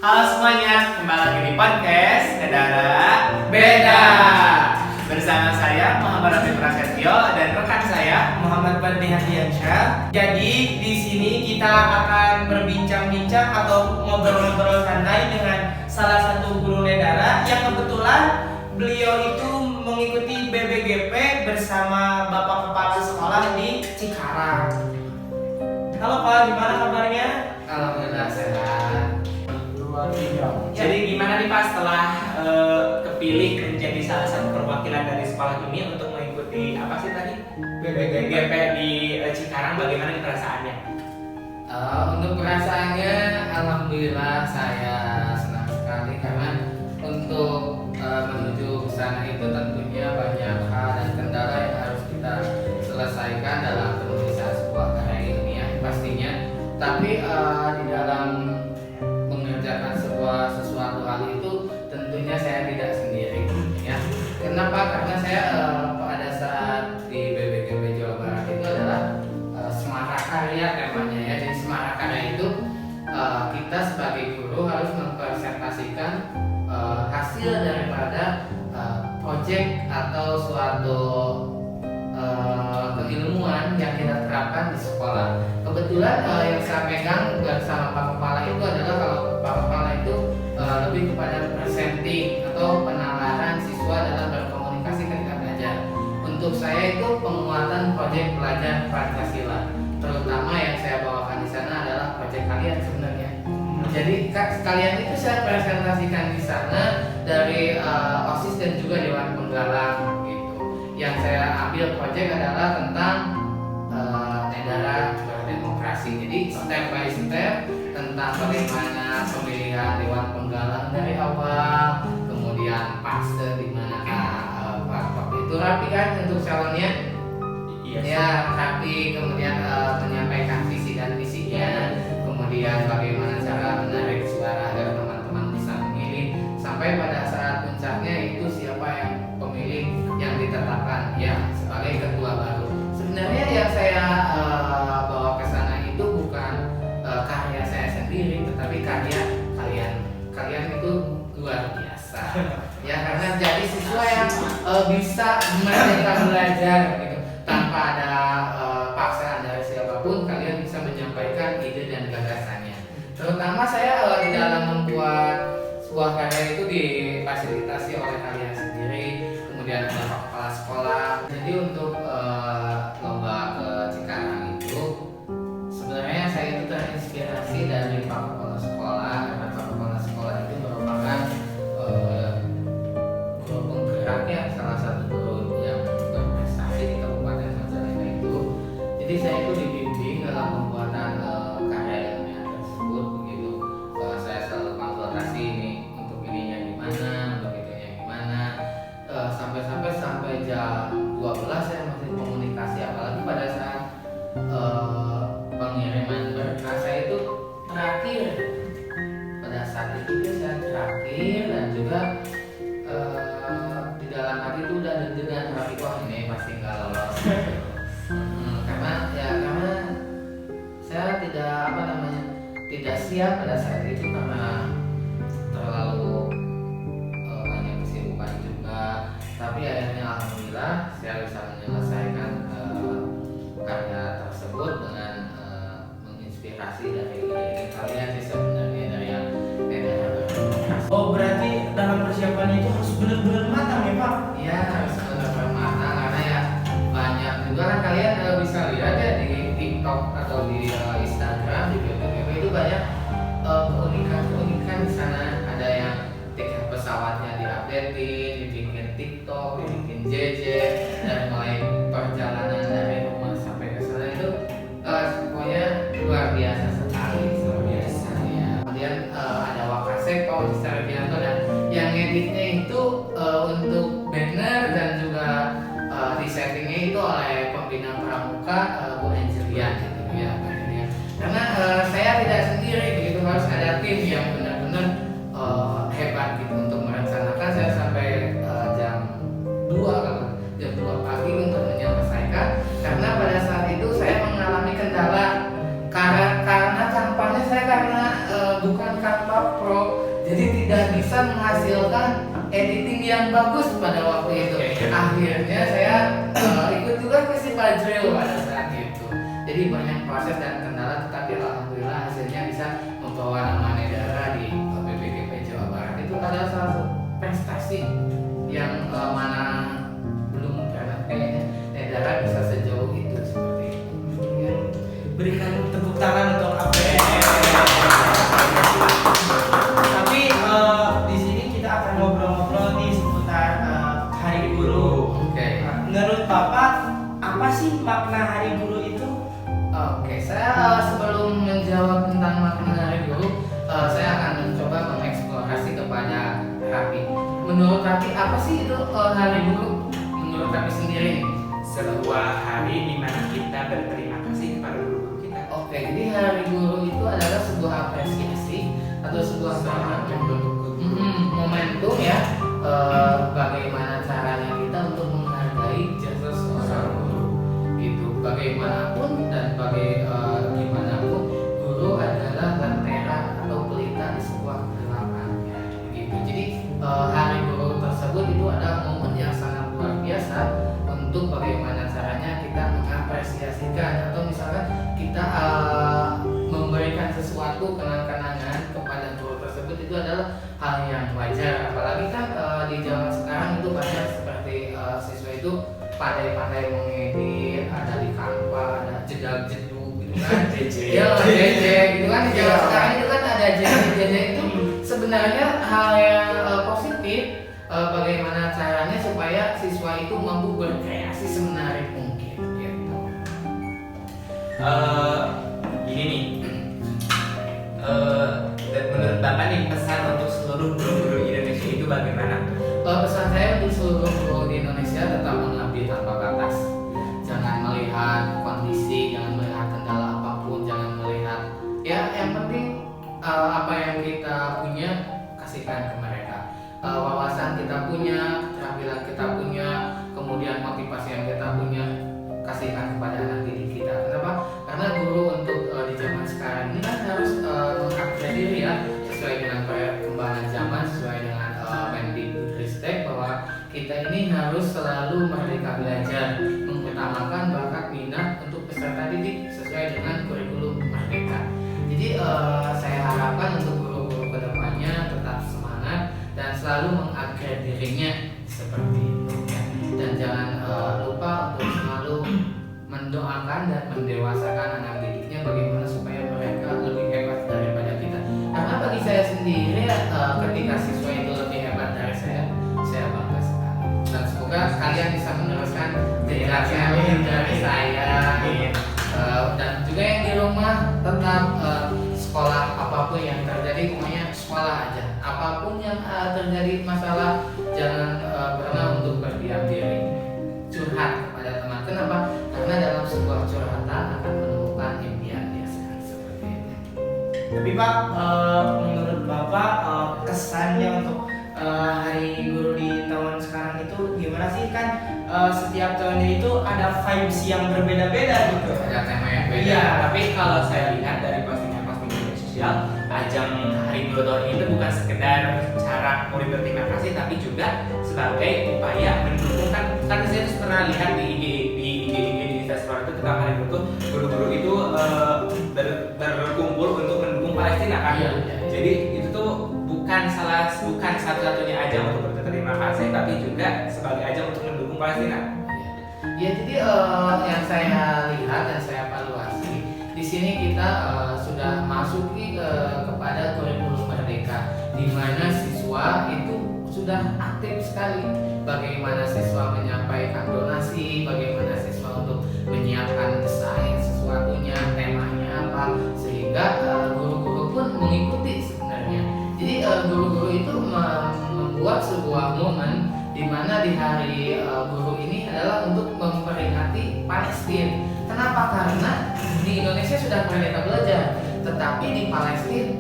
Halo semuanya, kembali lagi di podcast Nedara Beda. Bersama saya Muhammad Rafi Prasetyo dan rekan saya Muhammad Fadli Hadiansyah. Jadi di sini kita akan berbincang-bincang atau ngobrol-ngobrol santai dengan salah satu guru Nedara yang kebetulan beliau itu mengikuti BBGP bersama Bapak Kepala Sekolah di Cikarang. Halo Pak, gimana kabarnya? Alhamdulillah sehat. Jadi gimana nih Pak setelah kepilih menjadi salah satu perwakilan dari sekolah ini untuk mengikuti apa sih tadi? BBGP di Cikarang, bagaimana nih perasaannya? Untuk perasaannya, alhamdulillah saya senang sekali karena untuk menuju ke sana itu tentunya banyak hal dan kendala yang harus kita selesaikan dalam penulisan sebuah karya ilmiah pastinya. Tapi di dalam mengerjakan sesuatu hal itu tentunya saya tidak sendiri ya. Kenapa? Karena saya pada saat di BBGP Jawa Barat itu adalah Semara Karya temanya ya. Jadi Semara Karya itu kita sebagai guru harus mempresentasikan hasil daripada proyek atau suatu keilmuan yang kita terapkan di sekolah. Kebetulan yang saya pegang bersama Pak Kepala itu adalah, kalau Pak Kepala itu lebih kepada presenting atau penalaran siswa dalam berkomunikasi ketika belajar. Untuk saya itu penguatan proyek belajar Pancasila, terutama yang saya bawakan di sana adalah proyek kalian sebenarnya. Jadi kalian itu saya presentasikan di sana dari OSIS dan juga Dewan Penggalang gitu. Yang saya ambil proyek adalah tentang negara berdemokrasi. Jadi step by step tentang bagaimana pemilihan Dewan Penggalang dari awal, kemudian fase di mana waktu itu rapi kan untuk calonnya. Ya, rapi, kemudian menyampaikan visi dan misinya, kemudian bagaimana cara menarik suara agar teman-teman bisa memilih, sampai pada saat puncaknya itu siapa yang pemilih yang ditetapkan ya sebagai ketua baru. Sebenarnya yang saya bawa ke sana itu bukan karya saya sendiri, tetapi karya kalian itu luar biasa ya, karena jadi siswa yang bisa merdeka belajar gitu, tanpa ada paksaan dari siapapun. Kalian bisa menyampaikan ide dan gagasannya. Terutama saya di dalam membuat sebuah karya itu difasilitasi oleh kalian sendiri, kemudian ada Pak Kepala Sekolah. Jadi untuk lomba ke Cikarang itu sebenarnya saya itu terinspirasi dari Pak Kepala Sekolah, karena Pak Kepala Sekolah itu merupakan guru penggerak ya, salah satu guru yang berprestasi di Kabupaten Majalengka itu. Jadi saya itu dibimbing dalam pembuatan karya ilmiah tersebut begitu. Saya selalu konsultasi ini untuk ininya gimana, untuk itunya gimana, sampai jam 12 saya masih komunikasi, apalagi pada saat pengiriman berkas saya itu terakhir. Pada saat itu saya terakhir dan juga di dalam hati itu udah deg-degan, tapi wah ini pasti nggak lolos. Karena saya tidak siap pada saat itu karena terlalu banyak kesibukan juga. Tapi akhirnya alhamdulillah saya bisa menyelesaikan karya tersebut dengan menginspirasi dari kalian sih sebenarnya, dari yang beda. Oh, berarti dalam persiapannya itu harus benar-benar matang ya Pak? Iya, harus benar-benar matang, karena ya banyak juga kan kalian bisa lihat ya di TikTok atau di Instagram, di BBM itu banyak keunikan di sana. Ada yang tiket pesawatnya diupdatein, dibikin TikTok, dibikin JJ, dan mulai perjalanan dari rumah sampai ke sana itu pokoknya luar biasa sekali, luar biasa ya. Kemudian ada Wakaseko, Mr. Wianto, dan yang editnya itu untuk banner dan juga resettingnya itu oleh pembina pramuka Bu Angelian gitu ya, karena saya tidak sendiri begitu, harus ada tim yang benar-benar hebat gitu untuk merencanakan. Saya sampai jam 2 pagi untuk menyelesaikan, karena pada saat itu saya mengalami kendala karena kampanye saya, karena bukan Canva Pro, jadi tidak bisa menghasilkan editing yang bagus pada waktu itu. Akhirnya saya ikut juga festival drill pada saat itu. Jadi banyak proses dan kendala, tetapi alhamdulillah hasilnya bisa membawa nama Nedara di BPGP Jawa Barat. Itu adalah salah satu prestasi yang mana belum pernah kayaknya Nedara bisa sejauh itu seperti itu. Ya. Berikan tepuk tangan untuk APM. Tapi di sini kita akan ngobrol-ngobrol nih seputar Hari Guru. Oke. Menurut Bapak, apa sih makna Hari Guru itu? Oke, saya sebelum menjawab tentang makna Hari Guru, saya akan mencoba mengeksplorasi kepada Raffi. Menurut Raffi, apa sih itu Hari Guru? Menurut Raffi sendiri nih. Sebuah hari di mana kita berterima kasih kepada guru kita. Oke, jadi Hari Guru itu adalah sebuah apresiasi atau sebuah momentum ya, bagaimana caranya kita untuk menghargai jasa seorang guru. Gitu. Bagaimanapun dan bagaimanapun guru adalah lentera atau pelita di sebuah kegelapan. Gitu. Jadi Hari Guru tersebut itu adalah momen yang sangat luar biasa untuk bagaimana caranya kita mengapresiasikan atau misalkan kita memberikan sesuatu kenang-kenangan kepada guru tersebut, itu adalah hal yang wajar. Apalagi kan di zaman sekarang itu banyak seperti siswa itu pandai-pandai mengedit, ada di Canva, ada jedal-jeduk gitu kan. Ya, JJ gitu kan. Di zaman sekarang itu kan ada JJ itu sebenarnya hal yang positif. Bagaimana caranya supaya siswa itu mampu berkreasi semenarik mungkin gitu. Gini nih, menurut Bapak nih pesan untuk seluruh guru-guru Indonesia itu bagaimana? Pesan saya untuk seluruh guru di Indonesia tetap mengabdi tanpa batas. Jangan melihat kondisi, jangan melihat kendala apapun, jangan melihat ya yang penting apa yang kita punya kasihkan ke mereka. Wawasan kita punya, keterampilan kita punya, kemudian motivasi yang kita punya kasihkan kepada anak didik kita. Kenapa? Karena guru untuk di zaman sekarang ini kan harus mengupgrade diri ya, sesuai dengan perkembangan zaman, sesuai dengan Mendikbudristek, bahwa kita ini harus selalu merdeka belajar, mengutamakan bakat minat untuk peserta didik sesuai dengan kurikulum merdeka. Jadi saya harapkan untuk guru-guru kedepannya tetap semangat dan selalu mengupgrade dirinya seperti itu ya. Dan jangan lupa untuk selalu mendoakan dan mendewasakan anak didiknya bagaimana supaya mereka lebih hebat daripada kita. Karena bagi saya sendiri ketika siswa itu lebih hebat dari saya bangga sekali. Dan semoga kalian bisa meneruskan jejaknya dari saya. Dan juga yang di rumah tetap sekolah, apapun yang terjadi pokoknya sekolah aja. Apapun yang terjadi masalah, jangan pernah untuk berdiam diri. Curhat kepada teman. Kenapa? Karena dalam sebuah curhatan akan menemukan impian dia seperti itu. Tapi Pak, menurut Bapak kesannya untuk Hari Guru di tahun sekarang itu gimana sih? Kan setiap tahunnya itu ada vibes yang berbeda-beda gitu. Ada tema yang beda. Iya. Tapi kalau saya lihat dari postingan-postingan media sosial, ajang Hari Guru tahun ini itu bukan sekedar cara murid berterima kasih, tapi juga sebagai upaya mendukung kan saya tuh pernah lihat di IG festival itu tentang Hari Guru tuh guru-guru itu berkumpul untuk mendukung Palestina kan. Iya. Jadi itu tuh bukan satu-satunya ajang untuk berterima kasih, tapi juga sebagai ajang untuk mendukung Palestina. Ya, jadi yang saya lihat dan saya evaluasi di sini kita sudah masuki kepada kurikulum merdeka, di mana siswa itu sudah aktif sekali. Bagaimana siswa menyampaikan donasi, bagaimana siswa untuk menyiapkan desain sesuatunya, temanya apa, sehingga guru-guru pun mengikuti sebenarnya. Jadi guru-guru itu membuat sebuah momen di mana di hari guru ini adalah untuk memperingati Palestina. Kenapa? Karena di Indonesia sudah merdeka belajar, tetapi di Palestina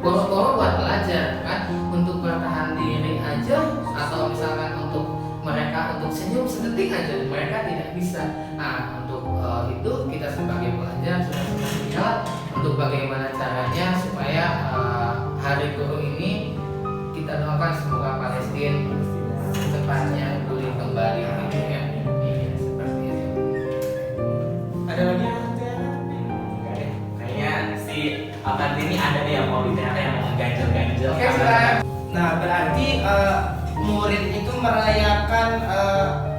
boro-boro buat belajar kan, untuk bertahan diri aja, atau misalkan untuk mereka untuk senyum sedetik aja mereka tidak bisa. Nah, untuk itu kita sebagai pelajar sudah melihat untuk bagaimana caranya supaya Hari Guru ini kita doakan semoga Palestina secepatnya pulih kembali gitu ya. Iya, seperti itu. Ada lagi yang Enggak deh. Kayaknya si Alkan ini ada nih yang mau ditanyakan yang mau ganjel-ganjel. Oke, silakan. Nah, berarti murid itu merayakan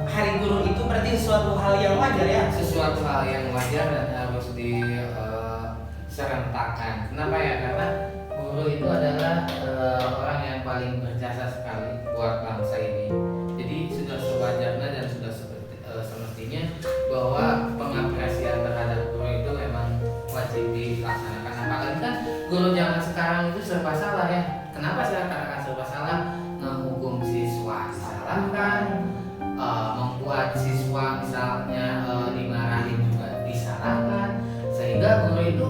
Hari Guru itu berarti sesuatu hal yang wajar ya? Sesuatu hal yang wajar dan harus diserentakkan. Kenapa ya? Karena guru itu adalah orang yang paling berjasa sekali buat bangsa ini. Jadi sudah sewajarnya dan sudah semestinya bahwa pengapresian terhadap guru itu memang wajib dilaksanakan. Apalagi kan guru zaman sekarang itu serba salah ya. Kenapa saya katakan serba salah? Menghukum siswa disalahkan, membuat siswa misalnya dimarahin juga disalahkan, sehingga guru itu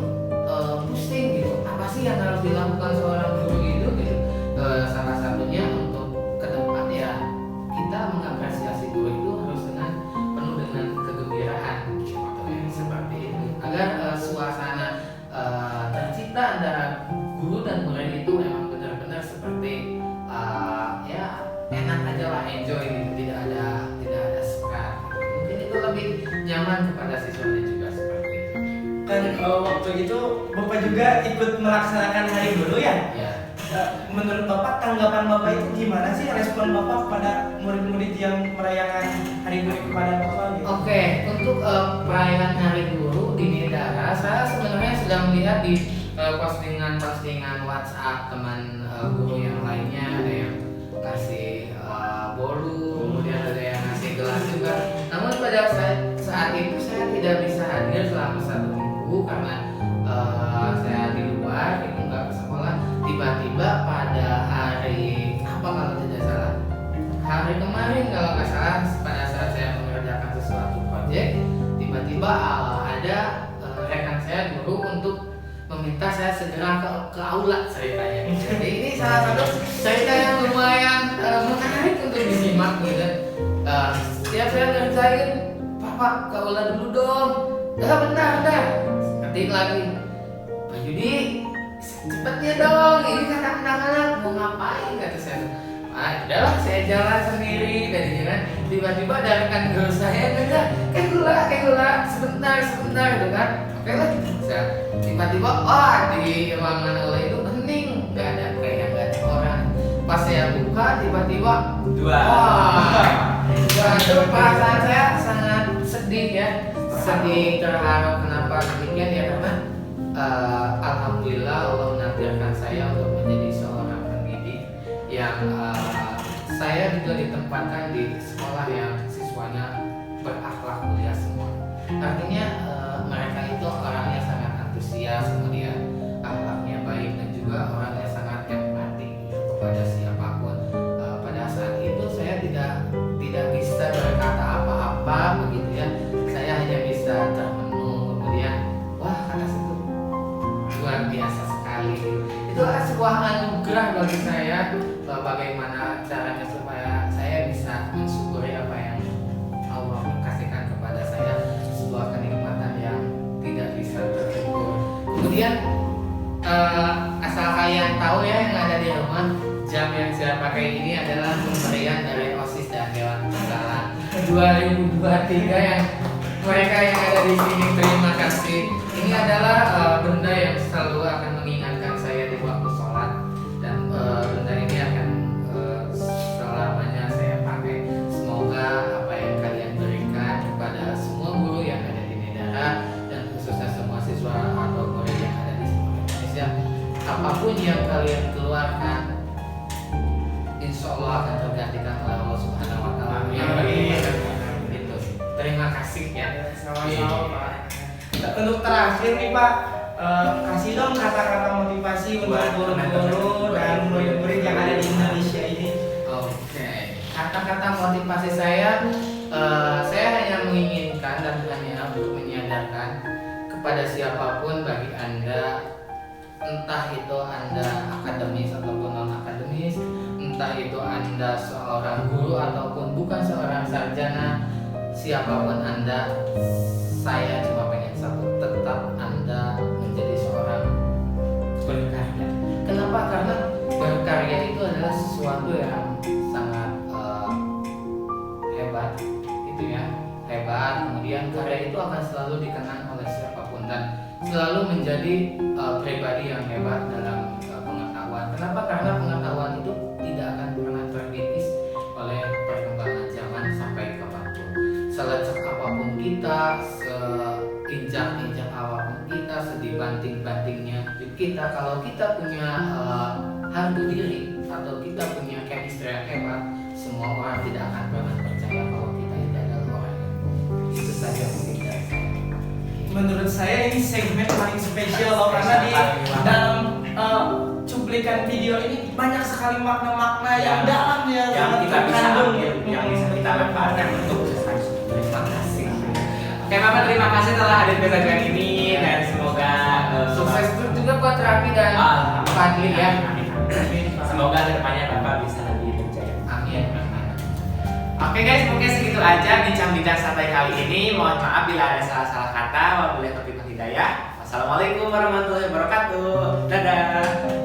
pusing gitu. Apa sih yang harus dilakukan seorang guru itu gitu? Salah satunya untuk ke depan ya kita mengapresiasi guru itu harus penuh dengan kegembiraan gitu ya, seperti itu agar suasana tercipta antara guru dan murid itu memang benar-benar seperti ya enak aja lah, enjoy gitu, tidak ada sekat gitu. Mungkin itu lebih nyaman kepada siswanya juga seperti itu. Kan waktu itu Bapak juga ikut melaksanakan Hari Guru ya? Ya. Menurut Bapak, tanggapan Bapak itu gimana sih, respon Bapak pada murid-murid yang merayakan Hari Guru kepada Bapak gitu? Oke, untuk perayaan Hari Guru di Nidara, saya sebenarnya sudah melihat di postingan-postingan WhatsApp teman guru yang lainnya, ada yang kasih bolu, kemudian ada yang ngasih gelas juga. Namun pada saat itu saya tidak bisa hadir selama 1 minggu karena saya di luar, itu nggak ke sekolah. Tiba-tiba pada hari apa kalau tidak salah, hari kemarin kalau nggak salah, pada saat saya mengerjakan sesuatu proyek, tiba-tiba ada rekan saya guru untuk meminta saya segera ke aula ceritanya. Jadi ini salah satu cerita yang lumayan menarik untuk disimak gitu. Setiap saya ngerjain, Papa ke aula dulu dong. Bentar. Ketik lagi, Pak Yudi, cepetnya dong. Ini kata anak-anak mau ngapain kata saya. Udahlah saya jalan sendiri tadinya kan. Tiba-tiba ada rekan guru saya ngajak, kayak gula, sebentar gitu kan. Oke lah, saya tiba-tiba di ruangan aula itu hening, nggak ada orang. Pas saya buka tiba-tiba itu perasaan saya sangat sedih ya, sedih terharu. Kenapa demikian ya? Karena alhamdulillah Allah menakdirkan saya untuk menjadi seorang pendidik yang saya juga ditempatkan di sekolah yang siswanya berakhlak mulia semua. Artinya mereka itu orangnya sangat antusias, kemudian akhlaknya baik dan juga orangnya sangat empatik kepada siapapun. Pada saat itu saya tidak bisa berkata apa-apa begitu ya. Saya hanya bisa termenung, kemudian wah kata situ luar biasa sekali. Itu sebuah anugerah bagi saya. Bagaimana caranya supaya saya bisa mensyukuri apa yang Allah kasihkan kepada saya, sebuah kenikmatan yang tidak bisa terukur. Kemudian asal kalian tahu ya yang ada di rumah, jam yang saya pakai ini adalah pemberian dari OSIS dan Dewan Pembela 2023 yang mereka yang ada di sini, terima kasih. Ini adalah benda yang selalu akan mengingatkan saya di waktu sholat, dan benda ini akan selamanya saya pakai. Semoga apa yang kalian berikan kepada semua guru yang ada di Nidara dan khususnya semua siswa atau murid yang ada di seluruh Indonesia, apapun yang kalian keluarkan, insya Allah akan tergantikan oleh Allah Subhanahu Wa Taala. Gitu. Terima kasih ya. Sama-sama Pak. Untuk terakhir nih Pak, kasih dong kata-kata motivasi untuk guru-guru dan murid-murid yang ada di Indonesia ini. Oke, kata-kata motivasi saya hanya menginginkan dan hanya untuk menyadarkan kepada siapapun bagi Anda, entah itu Anda akademis ataupun non akademis, entah itu Anda seorang guru ataupun bukan seorang sarjana, siapapun Anda, saya cuma pengen satu, tetap Anda menjadi seorang berkarya. Kenapa? Karena berkarya itu adalah sesuatu yang sangat hebat, gitu ya, hebat. Kemudian karya itu akan selalu dikenang oleh siapapun dan selalu menjadi pribadi yang hebat dalam pengetahuan. Kenapa? Karena pengetahuan itu tidak akan pernah terkikis oleh perkembangan zaman sampai kapanpun. Selecak apapun kita, seinjak-injak apapun kita, sedibanting-bantingnya hidup kita, kalau kita punya harga diri atau kita punya chemistry yang hebat, semua orang tidak akan pernah percaya kalau kita itu adalah orang yang bohong. Itu saja mungkin dari saya. Menurut saya ini segmen paling spesial loh, karena di dalam cuplikan video ini banyak sekali makna-makna yang dalam ya, yang kita bisa terkandung. ambil, yang bisa kita manfaatkan untuk sukses. Terima kasih. Oke Bapak, terima kasih telah hadir ke segmen ini dan semoga Sukses juga buat Raffi dan Fadli ya. Semoga kedepannya Bapak bisa lebih berjaya. Amin. Oke guys, mungkin segitu aja bincang-bincang santai kali ini. Mohon maaf bila ada salah-salah kata. Wabillahi taufiq wal hidayah. Wassalamualaikum warahmatullahi wabarakatuh. Dadah.